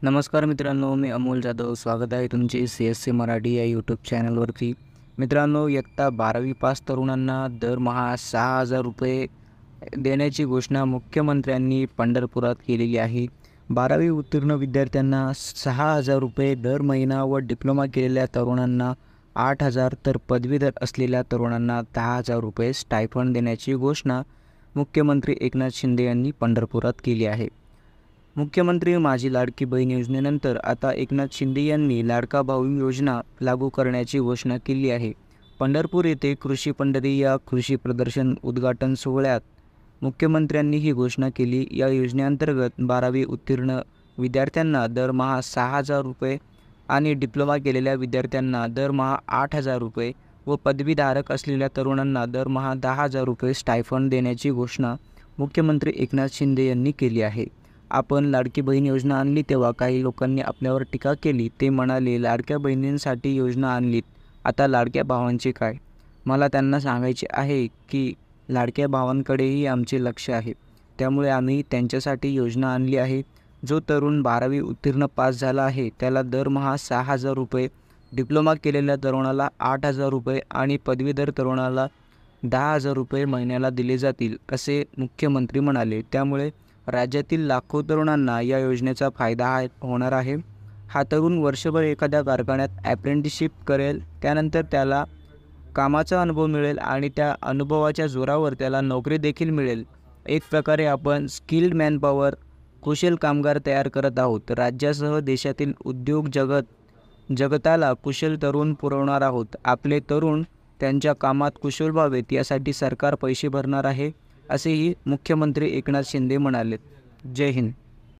नमस्कार मित्रांनो, मी अमोल जाधव. स्वागत आहे तुमचे CSC मराठी या यूट्यूब चॅनलवरती. मित्रांनो, इयत्ता 12वी पास तरुणांना दरमहा 6,000 रुपये देण्याची घोषणा मुख्यमंत्र्यांनी पंढरपुरात केलेली आहे. 12वी उत्तीर्ण विद्यार्थ्यांना 6,000 रुपये दर महिना व डिप्लोमा केलेल्या तरुणांना 8,000 तर पदवीधर असलेल्या तरुणांना 10,000 रुपये स्टायफंड देण्याची घोषणा मुख्यमंत्री एकनाथ शिंदे यांनी पंढरपुरात केली आहे. मुख्यमंत्री माझी लाडकी बहीण योजनेनंतर आता एकनाथ शिंदे यांनी लाडका भाऊ योजना लागू करण्याची घोषणा केली आहे. पंढरपूर येथे कृषी पंढरी या कृषी प्रदर्शन उद्घाटन सोहळ्यात मुख्यमंत्र्यांनी ही घोषणा केली. या योजनेअंतर्गत 12वी उत्तीर्ण विद्यार्थ्यांना दरमहा 6,000 रुपये आणि डिप्लोमा केलेल्या विद्यार्थ्यांना दरमहा 8,000 रुपये व पदवीधारक असलेल्या तरुणांना दरमहा 10,000 रुपये स्टायफंड देण्याची घोषणा मुख्यमंत्री एकनाथ शिंदे यांनी केली आहे. आपण लाडकी बहीण योजना आणली तेव्हा काही लोकांनी आपल्यावर टीका केली. ते म्हणाले, लाडक्या बहिणींसाठी योजना आणलीत, आता लाडक्या भावांचे काय? मला त्यांना सांगायचे आहे की लाडक्या भावांकडेही आमचे लक्ष आहे. त्यामुळे आम्ही त्यांच्यासाठी योजना आणली आहे. जो तरुण 12वी उत्तीर्ण पास झाला आहे त्याला दरमहा 6,000 रुपये, डिप्लोमा केलेल्या तरुणाला 8,000 रुपये आणि पदवीधर तरुणाला 10,000 रुपये महिन्याला दिले जातील, असे मुख्यमंत्री म्हणाले. त्यामुळे राज्यातील लाखो तरुणांना या योजनेचा फायदा होणार आहे. हा तरुण वर्षभर एखाद्या कारखान्यात ॲप्रेंटिसशिप करेल, त्यानंतर त्याला कामाचा अनुभव मिळेल आणि त्या अनुभवाच्या जोरावर त्याला नोकरी देखील मिळेल. एक प्रकारे आपण स्किल्ड मॅनपॉवर, कुशल कामगार तयार करत आहोत. राज्यासह देशातील उद्योग जगताला कुशल तरुण पुरवणार आहोत. आपले तरुण त्यांच्या कामात कुशल व्हावेत यासाठी सरकार पैसे भरणार आहे, असेही मुख्यमंत्री एकनाथ शिंदे म्हणाले. जय हिंद.